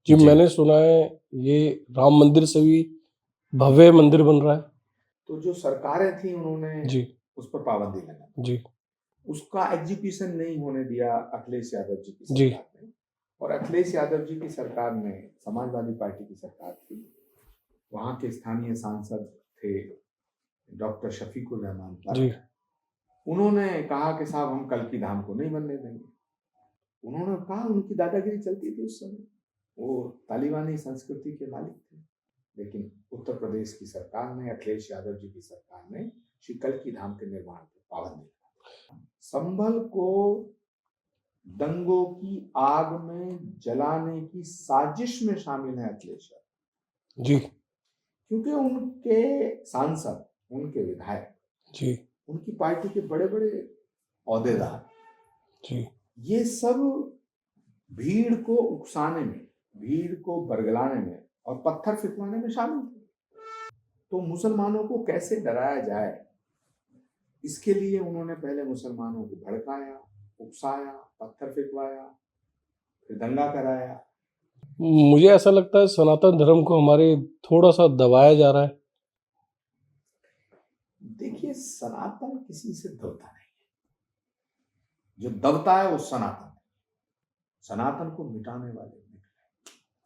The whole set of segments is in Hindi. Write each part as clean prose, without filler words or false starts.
जी जी। मैंने सुना है ये राम मंदिर से भी भव्य मंदिर बन रहा है। तो जो सरकारें थी उन्होंने जी उस पर पाबंदी लगा दी। जी उसका एग्जीक्यूशन नहीं होने दिया अखिलेश यादव जी की जी सरकार ने। और अखिलेश यादव जी की सरकार में समाजवादी पार्टी की सरकार थी। वहाँ के स्थानीय सांसद थे डॉक्टर शफीकुर रहमान जी पर। उन्होंने कहा कि साहब हम कल्की धाम को नहीं बनने देंगे। उन्होंने कहा उनकी दादागिरी चलती थी उस समय। वो तालिबानी संस्कृति के मालिक थे। लेकिन उत्तर प्रदेश की सरकार ने, अखिलेश यादव जी की सरकार ने श्री कल्की धाम के निर्माण पर पाबंदी लगा दी। संभल को दंगों की आग में जलाने की साजिश में शामिल है अखिलेश यादव, जी क्योंकि उनके सांसद, उनके विधायक, जी उनकी पार्टी के बड़े बड़े औहदेदार, जी ये सब भीड़ को उकसाने में, भीड़ को बरगलाने में और पत्थर फिकवाने में शामिल थे। तो मुसलमानों को कैसे डराया जाए, इसके लिए उन्होंने पहले मुसलमानों को भड़काया, उकसाया, पत्थर फिकवाया, फिर दंगा कराया। मुझे ऐसा लगता है सनातन धर्म को हमारे थोड़ा सा दबाया जा रहा है। देखिए, सनातन किसी से दबता नहीं है। जो दबता है वो सनातन है। सनातन को मिटाने वाले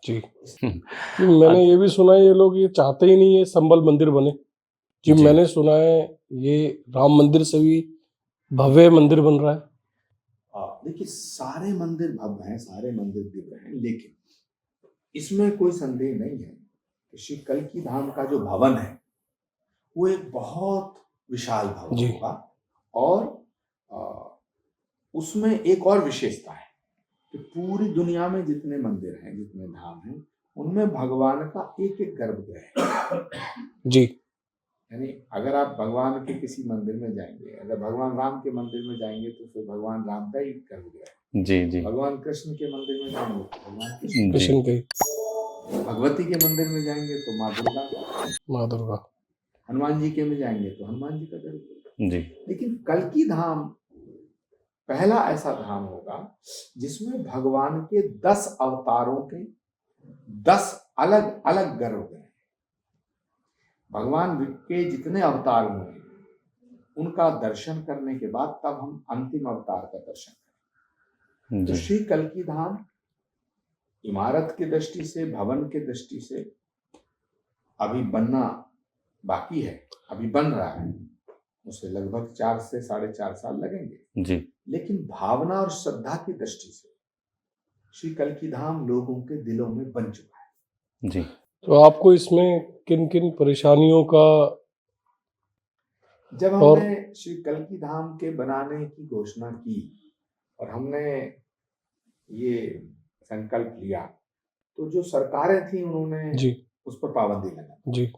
जी इसलिए मैंने ये भी सुना है ये लोग ये चाहते ही नहीं है संबल मंदिर बने। जी जी। मैंने सुना है ये राम मंदिर से भी भव्य मंदिर बन रहा है। देखिए, सारे मंदिर भव्य हैं, सारे मंदिर दिव्य हैं, लेकिन इसमें कोई संदेह नहीं है कि श्री कल्की धाम का जो भवन है वो एक बहुत विशाल भवन जी होगा। और उसमें एक और विशेषता है कि पूरी दुनिया में जितने मंदिर हैं, जितने धाम हैं, उनमें भगवान का एक एक गर्भगृह है। जी यानी अगर आप भगवान के किसी मंदिर में जाएंगे, अगर भगवान राम के मंदिर में जाएंगे तो फिर भगवान राम का ही गर्भगृह है। जी जी भगवान कृष्ण के मंदिर में जाएंगे तो भगवान कृष्ण, जी कृष्ण के भगवती के मंदिर में जाएंगे तो माँ दुर्गा का, माँ दुर्गा। हनुमान जी के में जाएंगे तो हनुमान जी का गर्भगृह। जी लेकिन कल्की धाम पहला ऐसा धाम होगा जिसमें भगवान के 10 अवतारों के 10 अलग अलग गर्भगृह हैं। भगवान के जितने अवतार होंगे उनका दर्शन करने के बाद तब हम अंतिम अवतार का दर्शन करें। तो जी श्री कल्की धाम इमारत की दृष्टि से, भवन की दृष्टि से अभी बनना बाकी है, अभी बन रहा है। उसे लगभग 4 से 4.5 साल लगेंगे। जी लेकिन भावना और श्रद्धा की दृष्टि से श्री कल्की धाम लोगों के दिलों में बन चुका है। जी। तो आपको इसमें किन किन परेशानियों का जब और हमने श्री कल्की धाम के बनाने की घोषणा की और हमने ये संकल्प लिया, तो जो सरकारें थी उन्होंने जी उस पर पाबंदी लगा दी। जी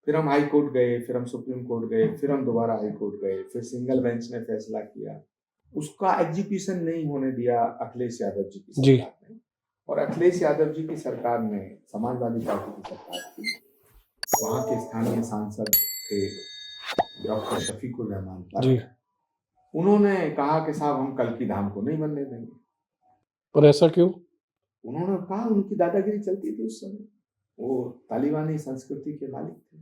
फिर हम हाई कोर्ट गए, फिर हम सुप्रीम कोर्ट गए, फिर हम दोबारा हाई कोर्ट गए, फिर सिंगल बेंच ने फैसला किया। उसका एग्जीक्यूशन नहीं होने दिया अखिलेश यादव जी की जी सरकार ने। और अखिलेश यादव जी की सरकार में समाजवादी पार्टी की सरकार थी। वहाँ के स्थानीय सांसद थे डॉक्टर शफीकुर रहमान जी पर। उन्होंने कहा कि साहब हम कल्की धाम को नहीं बनने देंगे। पर ऐसा क्यों? उन्होंने कहा उनकी दादागिरी चलती थी उस समय। वो तालिबानी संस्कृति के मालिक थे।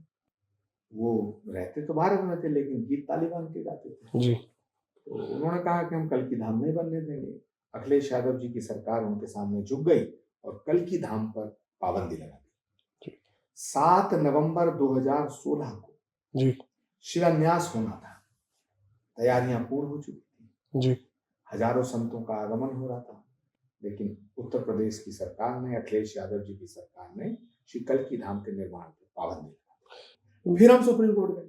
वो रहते तो भारत में थे लेकिन गीत तालिबान के गाते थे। जी तो उन्होंने कहा कि हम कल्की धाम नहीं बनने देंगे। अखिलेश यादव जी की सरकार उनके सामने झुक गई और कल्की धाम पर पाबंदी लगा दी। 7 नवंबर 2016 को जी शिलान्यास होना था। तैयारियां पूर्ण हो चुकी थी। जी हजारों संतों का आगमन हो रहा था। लेकिन उत्तर प्रदेश की सरकार ने, अखिलेश यादव जी की सरकार ने श्री कल्की धाम के निर्माण पर पाबंदी लगा दी। फिर हम सुप्रीम कोर्ट गए,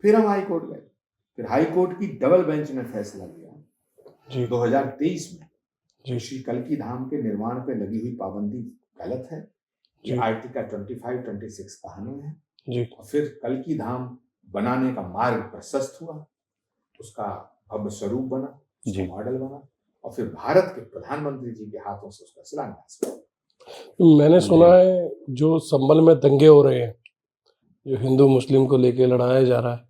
फिर हम हाई कोर्ट गए, फिर हाई कोर्ट की डबल बेंच ने फैसला लिया जी 2023 में जी श्री कल्की धाम के निर्माण पर लगी हुई पाबंदी गलत है। ये जी आर्टिकल 25-26 कानून है। जी और फिर कल्की धाम बनाने का मार्ग प्रशस्त हुआ, उसका भव्य स्वरूप बना, उसका जी। मॉडल बना और फिर भारत के प्रधानमंत्री जी के हाथों से उसका शिलान्यास हुआ। मैंने सुना है जो संभल में दंगे हो रहे हैं, जो हिंदू मुस्लिम को लेके लड़ाया जा रहा है,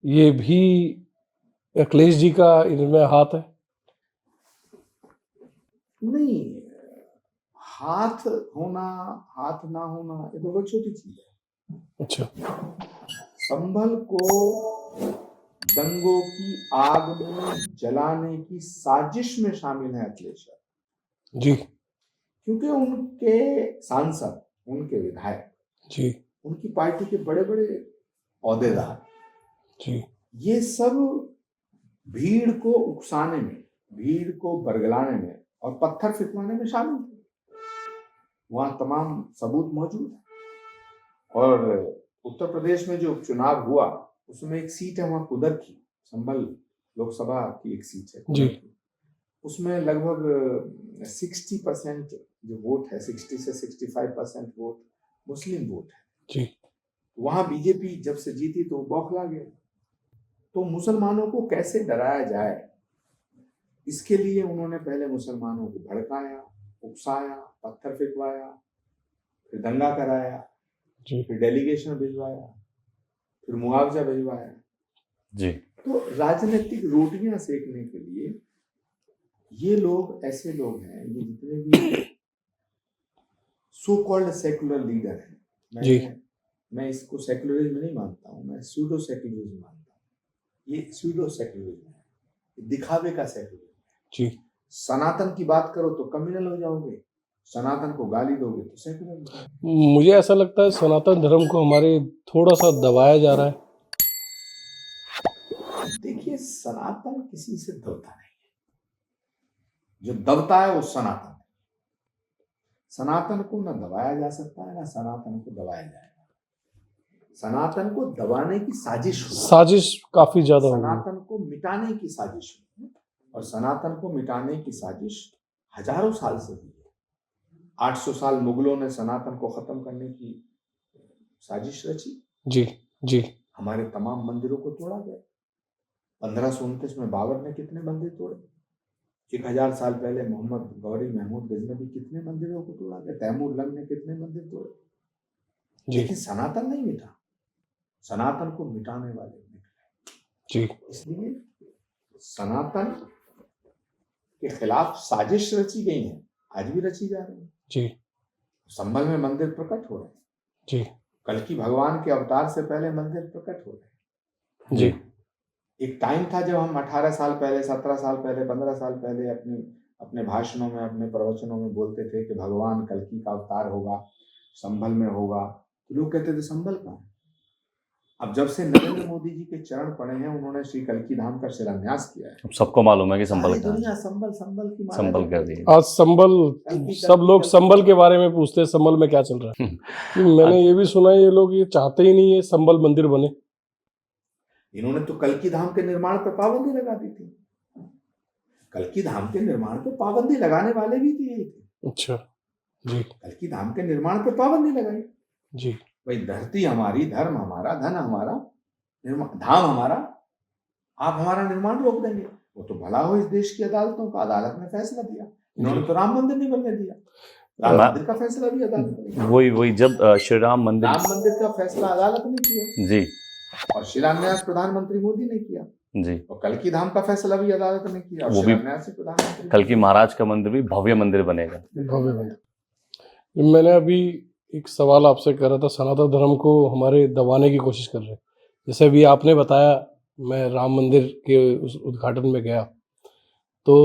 ये भी अखिलेश जी का इनमें हाथ है? नहीं, हाथ होना, हाथ ना होना, ये तो बहुत छोटी चीज है। अच्छा। संभल को दंगों की आग में जलाने की साजिश में शामिल है अखिलेश यादव, जी। क्योंकि उनके सांसद, उनके विधायक, जी। उनकी पार्टी के बड़े बड़े ओहदेदार, जी। ये सब भीड़ को उकसाने में, भीड़ को बरगलाने में और पत्थर फिकवाने में शामिल थे। वहां तमाम सबूत मौजूद है। और उत्तर प्रदेश में जो उपचुनाव हुआ उसमें एक सीट है वहां कुदर की, संभल लोकसभा की एक सीट है कुदर की, उसमें लगभग 60% जो वोट है, 60 से 65% वोट मुस्लिम वोट है। जी। वहां बीजेपी जब से जीती तो बौखला गया। तो मुसलमानों को कैसे डराया जाए, इसके लिए उन्होंने पहले मुसलमानों को भड़काया, उकसाया, पत्थर फेंकवाया, फिर दंगा कराया, फिर डेलीगेशन भिजवाया, फिर मुआवजा भिजवाया। जी। तो राजनीतिक रोटियां सेकने के लिए ये लोग, ऐसे लोग हैं, ये जितने भी सो कॉल्ड सेकुलर लीडर हैं, मैं इसको सेकुलरिज्म नहीं मानता हूँ, मैं स्यूडो सेकुलरिज्म मानता हूँ। ये स्यूडो सेकुलरिज्म है, दिखावे का सेकुलरिज्म है। सनातन की बात करो तो कम्युनल हो जाओगे, सनातन को गाली दोगे तो सेकुलर। मुझे ऐसा लगता है सनातन धर्म को हमारे थोड़ा सा दबाया जा रहा है। देखिए, सनातन किसी से दबता नहीं है, जो दबता है वो सनातन है। सनातन को न दबाया जा सकता है, ना सनातन को दबाया जाएगा। सनातन को दबाने की साजिश काफी ज्यादा होगी। सनातन को मिटाने की साजिश हुई है, और सनातन को मिटाने की साजिश हजारों साल से हुई है। 800 साल मुगलों ने सनातन को खत्म करने की साजिश रची। जी। जी। हमारे तमाम मंदिरों को तोड़ा गया। 1529 में बाबर ने कितने मंदिर तोड़े? 1000 साल पहले मोहम्मद गौरी महमूद गजनबी कितने मंदिरों को तोड़ा गया? तैमूर लंग ने कितने मंदिर तोड़े? लेकिन सनातन नहीं मिटा, सनातन को मिटाने वाले निकले। इसलिए सनातन के खिलाफ साजिश रची गई है, आज भी रची जा रही है। जी। संभल में मंदिर प्रकट हो रहे हैं। जी। कल्कि भगवान के अवतार से पहले मंदिर प्रकट हो रहे हैं। जी। एक टाइम था जब हम 18 साल पहले, 17 साल पहले, 15 साल पहले अपने भाषणों में, अपने प्रवचनों में बोलते थे कि भगवान कल्कि का अवतार होगा, संभल में होगा। तो लोग कहते थे संभल कहाँ है? अब जब से नरेंद्र मोदी जी के चरण पड़े हैं, उन्होंने श्री कल्कि धाम का शिलान्यास किया है, सबको मालूम है कि संभल कहाँ दुनिया संभल की संभल कर दी। आज संभल, सब लोग संभल के बारे में पूछते हैं, संभल में क्या चल रहा है। मैंने ये भी सुना है ये लोग ये चाहते ही नहीं है संभल मंदिर बने। इन्होंने तो कल्कि धाम के निर्माण पर पाबंदी लगा दी थी। कल्कि धाम के निर्माण पर पाबंदी लगाने वाले भी थे। अच्छा। जी। कल्कि धाम के निर्माण पर पाबंदी लगाई। जी। भाई, धरती हमारी, धर्म हमारा, धन हमारा, धाम हमारा, आप हमारा निर्माण रोक देंगे? वो तो भला हो इस देश की अदालतों का, अदालत ने फैसला दिया। इन्होंने तो राम मंदिर नहीं बनने दिया, राम मंदिर का फैसला भी अदालत ने किया। वही जब श्री राम मंदिर, राम मंदिर का फैसला अदालत ने किया जी, और शिलान्यास प्रधानमंत्री मोदी ने किया जी, और कल्कि धाम का फैसला भी अदालत ने किया और वो भी शिलान्यास प्रधानमंत्री। कल्कि महाराज का मंदिर भी भव्य मंदिर बनेगा। भव्य मंदिर। मैंने अभी एक सवाल आपसे कर रहा था, सनातन धर्म को हमारे दबाने की कोशिश कर रहे हैं। जैसे अभी आपने बताया, मैं राम मंदिर के उस उद्घाटन में गया तो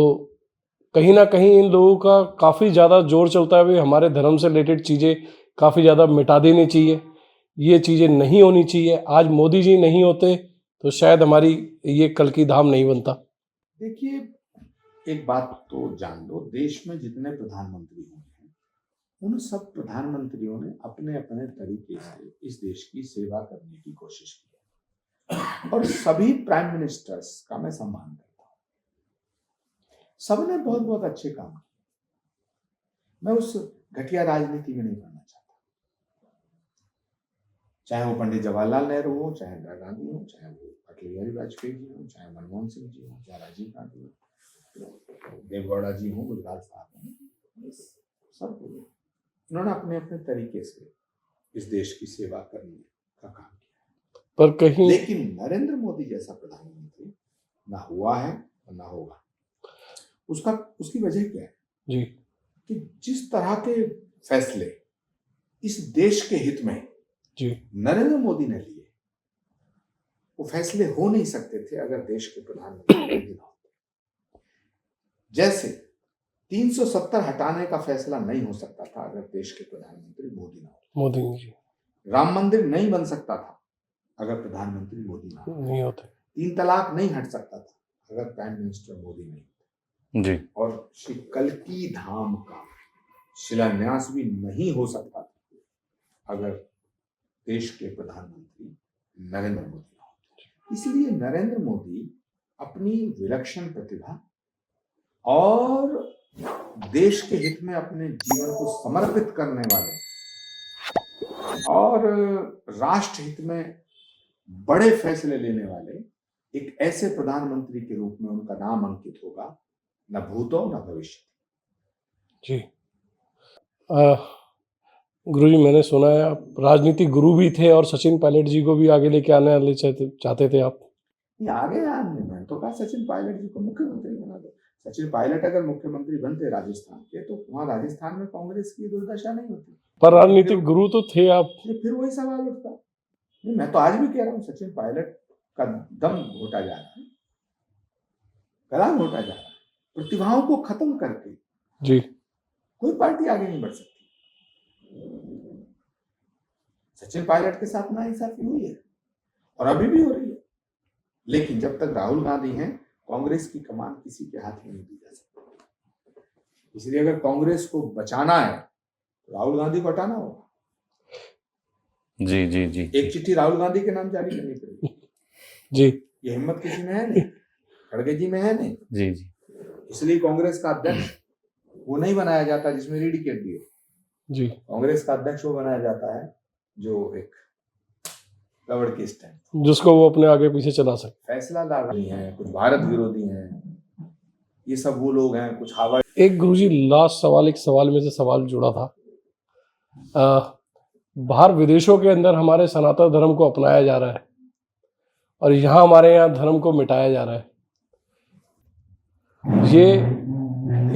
कहीं ना कहीं इन लोगों का काफ़ी ज़्यादा जोर चलता है, हमारे धर्म से रिलेटेड चीज़ें काफ़ी ज़्यादा मिटा देनी चाहिए, ये चीज़ें नहीं होनी चाहिए। आज मोदी जी नहीं होते तो शायद हमारी ये कल्कि धाम नहीं बनता। देखिए, एक बात तो जान लो, देश में जितने प्रधानमंत्री हुए हैं, उन सब प्रधानमंत्रियों ने अपने अपने तरीके से इस देश की सेवा करने की कोशिश की और सभी प्राइम मिनिस्टर्स का मैं सम्मान करता हूँ। सबने बहुत बहुत अच्छे काम किए। मैं उस घटिया राजनीति में नहीं करना चाहता, चाहे वो पंडित जवाहरलाल नेहरू हो, चाहे इंदिरा गांधी हो, चाहे वो अटल बिहारी वाजपेयी जी हो, चाहे मनमोहन सिंह जी हो, चाहे राजीव गांधी हो, देवगौड़ा जी हो, गुजराल साहब हो, सब उन्होंने अपने अपने तरीके से इस देश की सेवा करने का काम किया। पर कहीं, लेकिन नरेंद्र मोदी जैसा प्रधानमंत्री ना हुआ है और ना होगा। उसकी वजह क्या है? जी, कि जिस तरह के फैसले इस देश के हित में जी नरेंद्र मोदी ने लिए, वो फैसले हो नहीं सकते थे अगर देश के प्रधानमंत्री मोदी ना होते। जैसे 370 हटाने का फैसला नहीं हो सकता था अगर देश के प्रधानमंत्री मोदी ना होते। मोदी जी राम मंदिर नहीं बन सकता था अगर प्रधानमंत्री मोदी ना होते। नहीं होते। 3 तलाक नहीं हट सकता था अगर प्राइम मिनिस्टर मोदी नहीं होते। जी और श्री कल्की धाम का शिलान्यास भी नहीं हो सकता था अगर देश के प्रधानमंत्री नरेंद्र मोदी ना होते। इसलिए नरेंद्र मोदी अपनी विलक्षण प्रतिभा और देश के हित में अपने जीवन को समर्पित करने वाले और राष्ट्र हित में बड़े फैसले लेने वाले एक ऐसे प्रधानमंत्री के रूप में उनका नाम अंकित होगा, न भूतो न भविष्य। जी गुरुजी, मैंने सुना है आप राजनीतिक गुरु भी थे और सचिन पायलट जी को भी आगे लेके आने वाले चाहते थे आप। आगे आने में तो कहा सचिन पायलट जी को मुख्यमंत्री बना दो। सचिन पायलट अगर मुख्यमंत्री बनते राजस्थान के तो वहां राजस्थान में कांग्रेस की दुर्दशा नहीं होती। पर राजनीतिक गुरु तो थे आप। फिर वही सवाल उठता। नहीं, मैं तो आज भी कह रहा हूँ सचिन पायलट का दम घोटा जा रहा है, गला घोटा जा रहा है। प्रतिभाओं को खत्म करके जी कोई पार्टी आगे नहीं बढ़ सकती। सचिन पायलट के साथ नाइंसाफी हुई है और अभी भी हो रही है, लेकिन जब तक राहुल गांधी हैं कांग्रेस की कमान किसी के हाथ में नहीं दी जा सकती। इसलिए अगर कांग्रेस को बचाना है तो राहुल गांधी को हटाना होगा। जी जी जी एक चिट्ठी राहुल गांधी के नाम जारी करनी पड़ेगी। जी ये हिम्मत किसी में है नहीं, खड़गे जी में है नहीं। जी जी इसलिए कांग्रेस का अध्यक्ष वो नहीं बनाया जाता जिसमें रीढ़ की हड्डी है। जी कांग्रेस का अध्यक्ष वो बनाया जाता है जो एक रबड़ की स्टैंड, जिसको वो अपने आगे पीछे चला सके। फैसला ला रही हैं, कुछ भारत विरोधी हैं, ये सब वो लोग हैं, कुछ हावा। एक गुरुजी लास्ट सवाल, एक सवाल में से सवाल जुड़ा था। बाहर विदेशों के अंदर हमारे सनातन धर्म को अपनाया जा रहा है और यहाँ हमारे यहाँ धर्म को मिटाया जा रहा है। ये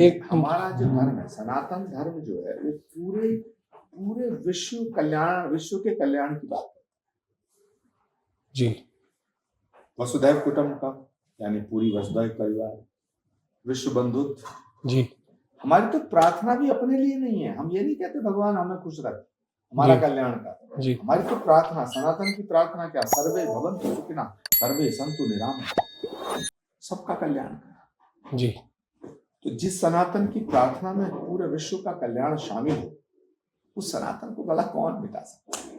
एक हमारा जो धर्म है सनातन धर्म जो है वो पूरे विश्व के कल्याण की बात है। जी वसुधैव कुटुंबकम यानी पूरी वसुधैव परिवार, विश्व बंधुत्व। जी हमारी तो प्रार्थना भी अपने लिए नहीं है। हम ये नहीं कहते भगवान हमें खुश रख, हमारा कल्याण कर। जी हमारी तो प्रार्थना, सनातन की प्रार्थना क्या, सर्वे भवन्तु सुखिनः सर्वे सन्तु निरामया, सबका कल्याण करना। जी तो जिस सनातन की प्रार्थना में पूरे विश्व का कल्याण शामिल हो, उस सनातन को भला कौन मिटा सकता है।